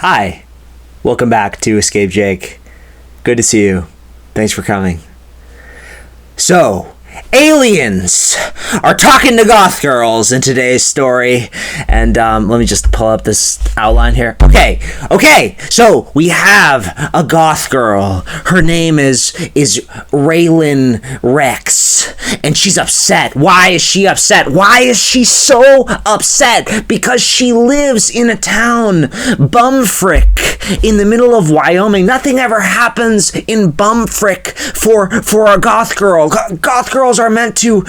Hi, welcome back to Escape Jake. Good to see you. Thanks for coming. So, aliens are talking to goth girls in today's story, and let me just pull up this outline here. Okay, so we have a goth girl. Her name is Raylan Rex, and she's upset. Why is she upset? Why is she so upset? Because she lives in a town, Bumfrick, in the middle of Wyoming. Nothing ever happens in Bumfrick for a goth girl. Goth girls are meant to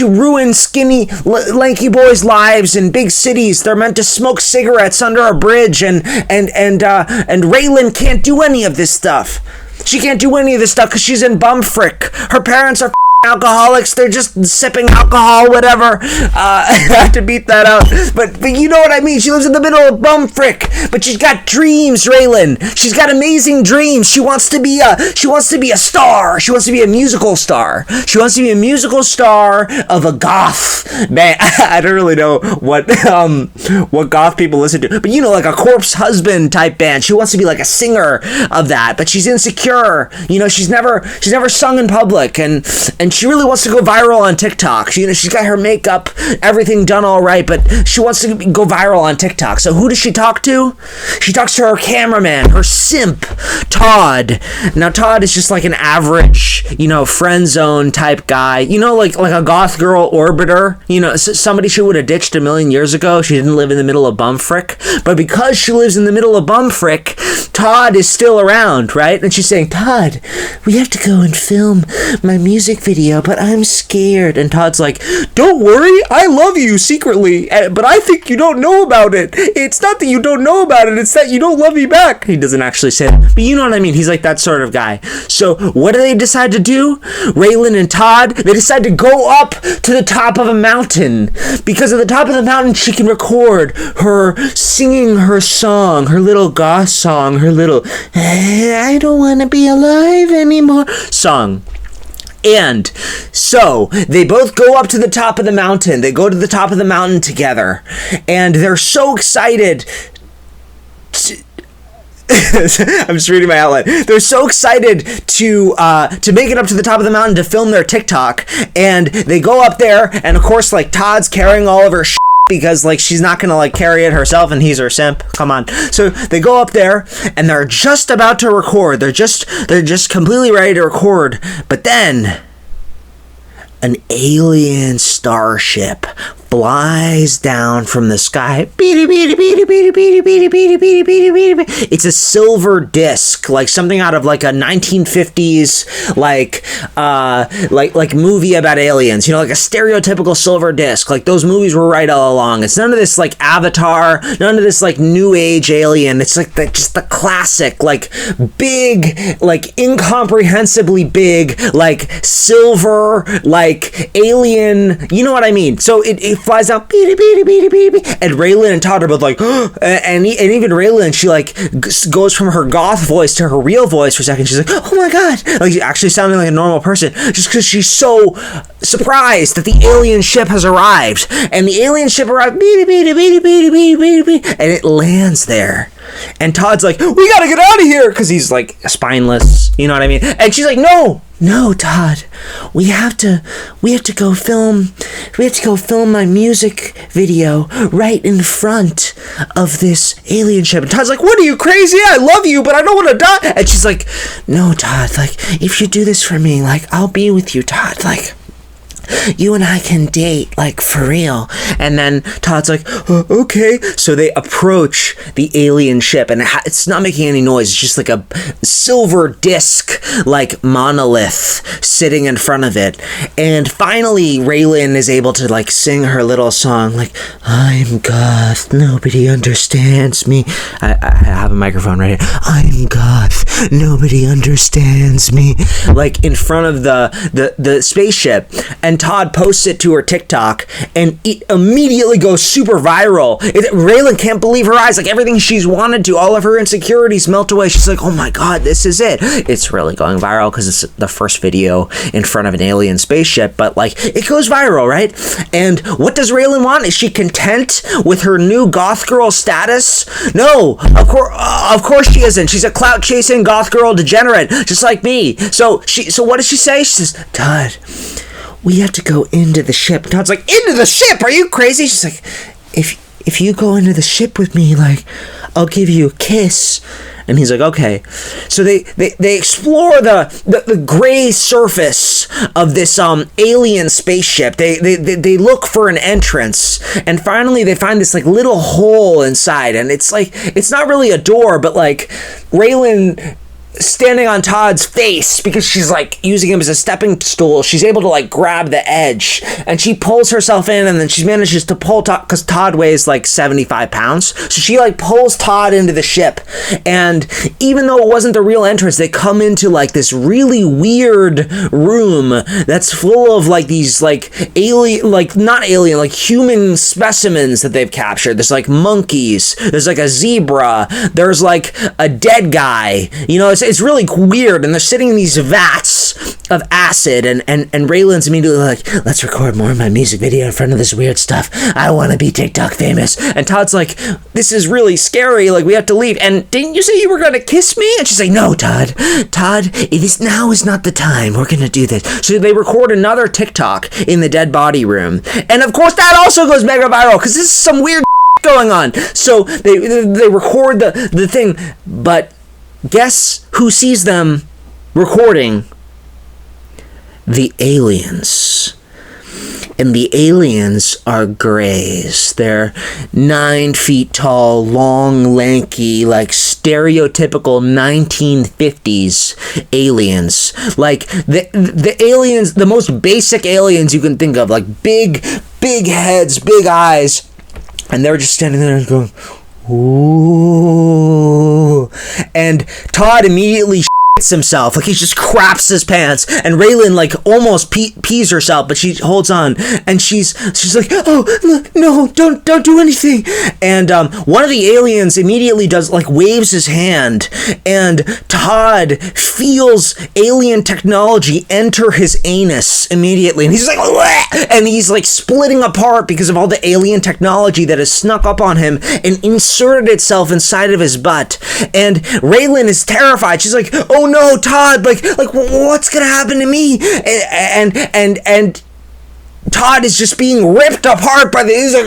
ruin skinny, lanky boys' lives in big cities. They're meant to smoke cigarettes under a bridge, and Raylan can't do any of this stuff. She can't do any of this stuff because she's in Bumfrick. Her parents are alcoholics. They're just sipping alcohol, whatever. I have to beat that out. But you know what I mean. She lives in the middle of Bumfrick, but she's got dreams, Raylan. She's got amazing dreams. She wants to be a star. She wants to be a musical star. She wants to be a musical star of a goth band. I don't really know what goth people listen to, but like a Corpse Husband type band. She wants to be like a singer of that, but she's insecure. She's never sung in public, and she really wants to go viral on TikTok. She's got her makeup, everything done all right, but she wants to go viral on TikTok. So who does she talk to? She talks to her cameraman, her simp, Todd. Now, Todd is just like an average, friend zone type guy. Like a goth girl orbiter. Somebody she would have ditched a million years ago. She didn't live in the middle of Bumfrick. But because she lives in the middle of Bumfrick, Todd is still around, right? And she's saying, Todd, we have to go and film my music video, but I'm scared. And Todd's like, don't worry, I love you secretly, but I think you don't know about it. It's not that you don't know about it, it's that you don't love me back. He doesn't actually say that, but you know what I mean. He's like that sort of guy. So what do they decide to do? Raylan and Todd, they decide to go up to the top of a mountain, because at the top of the mountain she can record her singing her song, her little goth song, her little I don't want to be alive anymore song. And so they both go up to the top of the mountain. They go to the top of the mountain together, and they're so excited. I'm just reading my outline. They're so excited to make it up to the top of the mountain to film their TikTok, and they go up there, and of course, Todd's carrying all of her shit, because she's not gonna carry it herself, and he's her simp. Come on. So they go up there, and they're just about to record. They're just completely ready to record. But then an alien starship flies down from the sky. It's a silver disc, like something out of a 1950s movie about aliens. Like a stereotypical silver disc. Those movies were right all along. It's none of this Avatar, none of this new age alien. It's just the classic, big, incomprehensibly big, silver, alien. You know what I mean? So it flies out, and Raylan and Todd are both and even Raylan, she goes from her goth voice to her real voice for a second. She's like, oh my god, actually sounding like a normal person, just because she's so surprised that the alien ship has arrived. And the alien ship arrived, and it lands there. And Todd's like, we gotta get out of here, because he's spineless, you know what I mean? And she's like, no, Todd, we have to go film my music video right in front of this alien ship. And Todd's like, what, are you crazy? I love you, but I don't want to die. And she's like, no, Todd, if you do this for me, I'll be with you, Todd, you and I can date, for real. And then Todd's like, okay. So they approach the alien ship, and it's not making any noise. It's just a silver disc, monolith sitting in front of it. And finally, Raylan is able to, sing her little song, I'm goth, nobody understands me. I have a microphone right here. I'm goth, nobody understands me. In front of the spaceship. And and Todd posts it to her TikTok, and it immediately goes super viral. Raylan can't believe her eyes. Like, everything she's wanted to, all of her insecurities melt away. She's like, oh my god, this is it. It's really going viral because it's the first video in front of an alien spaceship, but like, it goes viral, right? And what does Raylan want? Is she content with her new goth girl status? No, of course she isn't. She's a clout chasing goth girl degenerate, just like me. So what does she say? She says, Todd, we have to go into the ship. Todd's like, into the ship? Are you crazy? She's like, if you go into the ship with me, like, I'll give you a kiss. And he's like, okay. So they explore the gray surface of this alien spaceship. They look for an entrance, and finally they find this like little hole inside, and it's like, it's not really a door, but like Raylan standing on Todd's face, because she's like using him as a stepping stool, she's able to like grab the edge, and she pulls herself in, and then she manages to pull Todd, because Todd weighs like 75 pounds, so she like pulls Todd into the ship. And even though it wasn't the real entrance, they come into like this really weird room that's full of like these like alien, like not alien, like human specimens that they've captured. There's like monkeys, there's like a zebra, there's like a dead guy, you know. It's really weird, and they're sitting in these vats of acid, and Raylan's immediately like, let's record more of my music video in front of this weird stuff. I want to be TikTok famous. And Todd's like, this is really scary, like, we have to leave. And didn't you say you were going to kiss me? And she's like, no, Todd, now is not the time. We're going to do this. So they record another TikTok in the dead body room. And of course that also goes mega viral, because this is some weird going on. So they record the thing, but guess who sees them recording? The aliens. And the aliens are greys. They're 9 feet tall, long, lanky, like stereotypical 1950s aliens. Like the aliens, the most basic aliens you can think of, like big heads, big eyes. And they're just standing there and going, ooh. And Todd immediately shits himself, like he just craps his pants, and Raylan like almost pees herself, but she holds on, and she's like, oh look, no, don't do anything. And one of the aliens immediately does like waves his hand, and Todd feels alien technology enter his anus immediately, and he's like, bleh! And he's like splitting apart because of all the alien technology that has snuck up on him and inserted itself inside of his butt. And Raylan is terrified. She's like, oh no, Todd, like what's gonna happen to me? And Todd is just being ripped apart by he's like,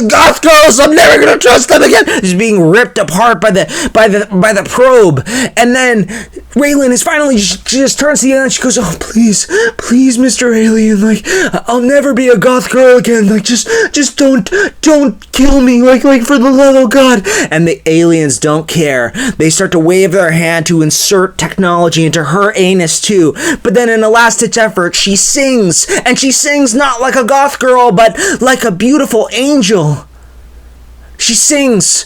goth girls, I'm never gonna trust them again. He's being ripped apart by the probe. And then Raylan is finally, she just turns to the alien and she goes, oh please, Mr. Alien, like, I'll never be a goth girl again, like, just don't kill me, like for the love of God. And the aliens don't care. They start to wave their hand to insert technology into her anus too. But then in a last-ditch effort, she sings, and she sings not like a goth girl, but like a beautiful angel. She sings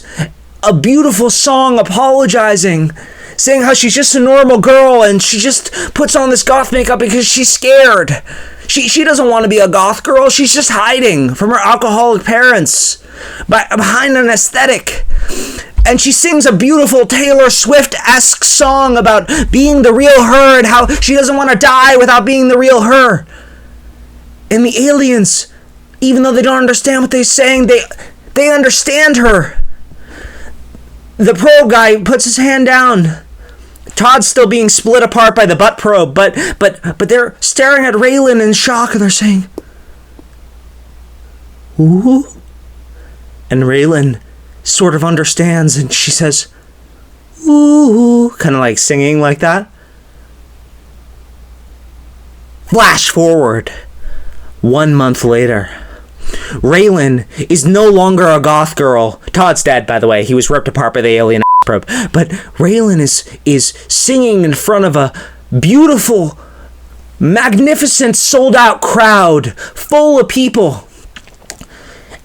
a beautiful song apologizing, saying how she's just a normal girl and she just puts on this goth makeup because she's scared. She doesn't want to be a goth girl. She's just hiding from her alcoholic parents behind an aesthetic. And she sings a beautiful Taylor Swift-esque song about being the real her and how she doesn't want to die without being the real her. And the aliens, even though they don't understand what they're saying, they understand her. The probe guy puts his hand down. Todd's still being split apart by the butt probe, but they're staring at Raylan in shock, and they're saying, ooh. And Raylan sort of understands, and she says, ooh, kind of like singing like that. Flash forward 1 month later. Raylan is no longer a goth girl. Todd's dead, by the way. He was ripped apart by the alien probe. But Raylan is singing in front of a beautiful, magnificent, sold-out crowd full of people.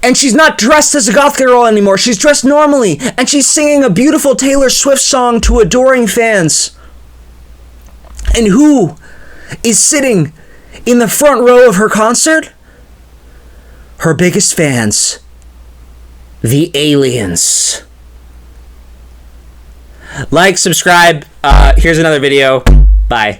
And she's not dressed as a goth girl anymore. She's dressed normally. And she's singing a beautiful Taylor Swift song to adoring fans. And who is sitting in the front row of her concert? Her biggest fans, the aliens. Like, subscribe. Here's another video. Bye.